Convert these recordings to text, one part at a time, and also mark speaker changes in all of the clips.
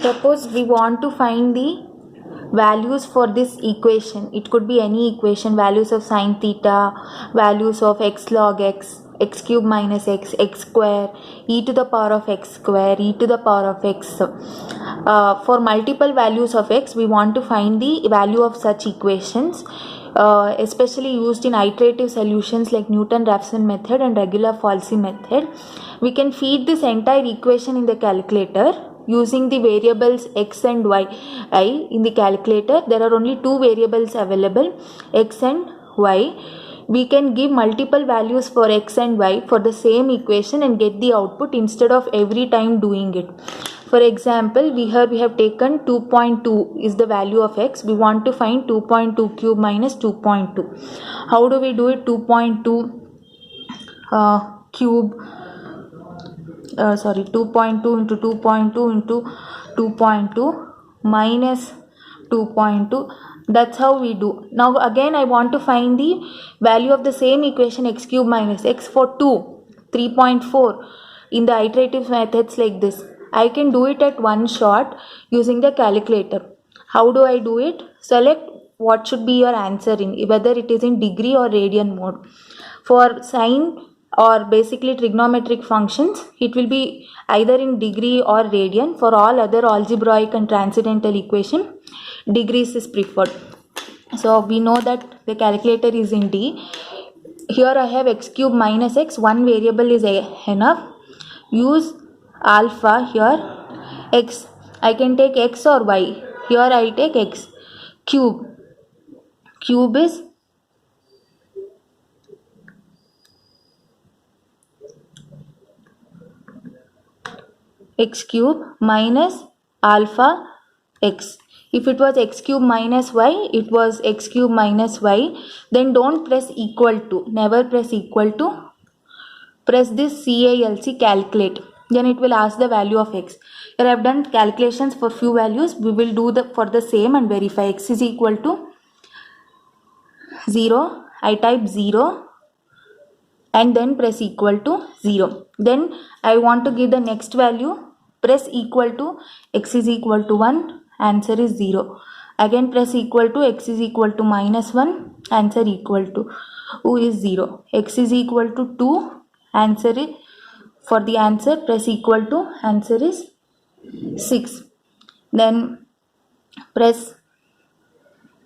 Speaker 1: Suppose we want to find the values for this equation. It could be any equation, values of sine theta, values of x log x, x cube minus x, x square, e to the power of x square, e to the power of x. For multiple values of x, we want to find the value of such equations, especially used in iterative solutions like Newton-Raphson method and regular-Falsy method. We can feed this entire equation in the calculator using the variables x and y. In the calculator, there are only two variables available, x and y. We can give multiple values for x and y for the same equation and get the output instead of every time doing it. For example, we have taken 2.2 is the value of x. We want to find 2.2 cube minus 2.2. How do we do it? 2.2 cube 2.2 into 2.2 into 2.2 minus 2.2. That's how we do. Now again I want to find the value of the same equation, x cube minus x, for 3.4 in the iterative methods like this. I can do it at one shot using the calculator. How do I do it? Select what should be your answer in, whether it is in degree or radian mode. For sine or basically trigonometric functions, it will be either in degree or radian. For all other algebraic and transcendental equation, degrees is preferred. So we know that the calculator is in D. Here I have x cube minus x, one variable is enough. Use alpha here, x. I can take x or y. Here I take x. Cube is x cube minus alpha x. If it was x cube minus y, it was x cube minus y. Then don't press equal to. Never press equal to. Press this CALC, calculate. Then it will ask the value of x. Here I have done calculations for few values. We will do for the same and verify. X is equal to 0. I type 0 and then press equal to 0. Then I want to give the next value. Press equal to, x is equal to 1. Answer is 0. Again press equal to, x is equal to minus 1. Answer equal to is 0. X is equal to 2. Answer is, for the answer press equal to, answer is 6. Then press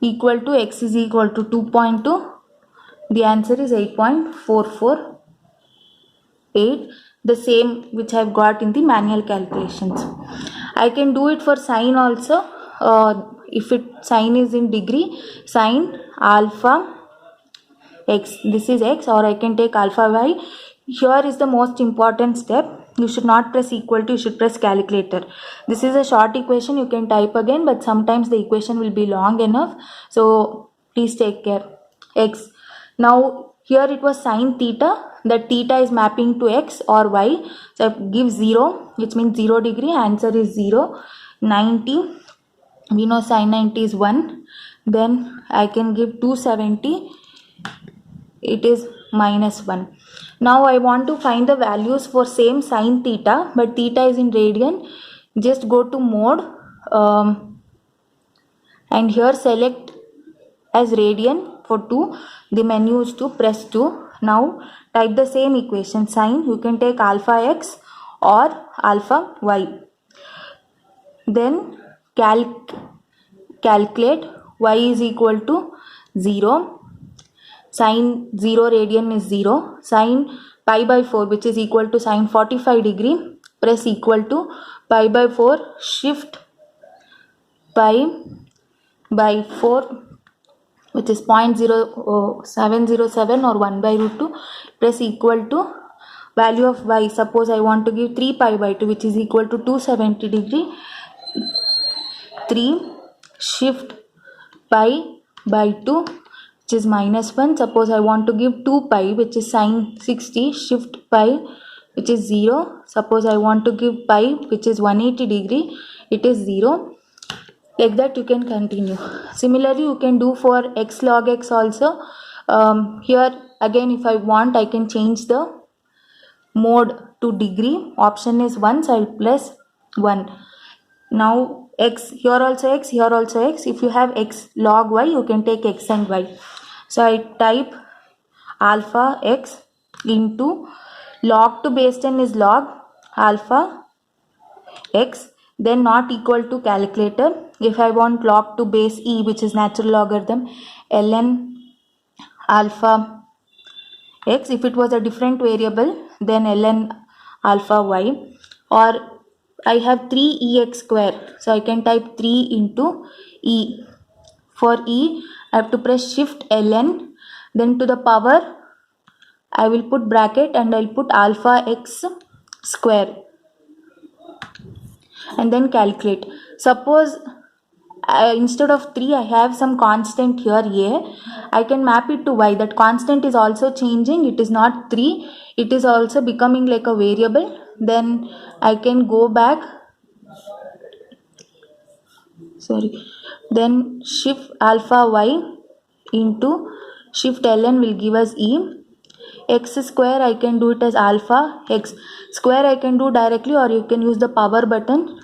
Speaker 1: equal to, x is equal to 2.2. The answer is 8.448. The same which I have got in the manual calculations. I can do it for sine also. If sine is in degree, sine alpha x, this is x, or I can take alpha y. Here is the most important step. You should not press equal to, you should press calculator. This is a short equation, you can type again, but sometimes the equation will be long enough. So please take care. X. Now here it was sine theta. That theta is mapping to x or y. So I give 0, which means 0 degree. Answer is 0. 90. We know sine 90 is 1. Then I can give 270. It is minus 1. Now I want to find the values for same sine theta, but theta is in radian. Just go to mode and here select as radian for 2. The menu is to press 2. Now type the same equation, sine. You can take alpha x or alpha y. Then calculate. Y is equal to 0. Sine 0 radian is 0. Sine pi by 4, which is equal to sine 45 degree. Press equal to pi by 4. Shift pi by 4, which is 0.0707 or 1 by root 2. Press equal to value of y. Suppose I want to give 3 pi by 2, which is equal to 270 degree. 3. Shift pi by 2, which is minus 1. Suppose I want to give 2 pi, which is sine 60. Shift pi, which is 0. Suppose I want to give pi, which is 180 degree. It is 0. Like that you can continue. Similarly you can do for x log x also. Here again if I want, I can change the mode to degree. Option is 1, so I'll press 1. Now x, here also x, here also x. If you have x log y, you can take x and y. So I type alpha x into log to base 10 is log alpha x, then not equal to calculator. If I want log to base e, which is natural logarithm, ln alpha x. If it was a different variable, then ln alpha y. Or I have 3ex square, so I can type 3 into e. For e, I have to press shift ln, then to the power I will put bracket and I'll put alpha x square and then calculate. Suppose instead of 3 I have some constant here a, I can map it to y. That constant is also changing, it is not 3, it is also becoming like a variable. Then I can go back, then shift alpha y into shift ln will give us e. X square I can do it as alpha x square, I can do directly, or you can use the power button,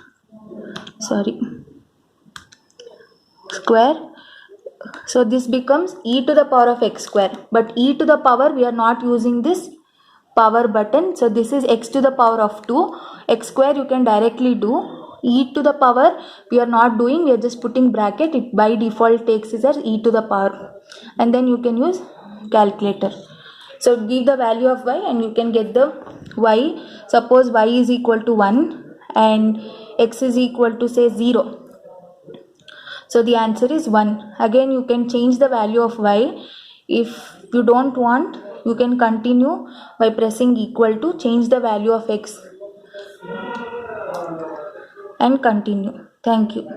Speaker 1: square. So this becomes e to the power of x square, but e to the power we are not using this power button, so this is x to the power of 2. X square you can directly do. E to the power we are not doing, we are just putting bracket. It by default takes is as e to the power, and then you can use calculator. So give the value of y and you can get the y. Suppose y is equal to 1 and x is equal to say 0. So the answer is 1. Again you can change the value of y. If you don't want, you can continue by pressing equal to, change the value of x and continue. Thank you.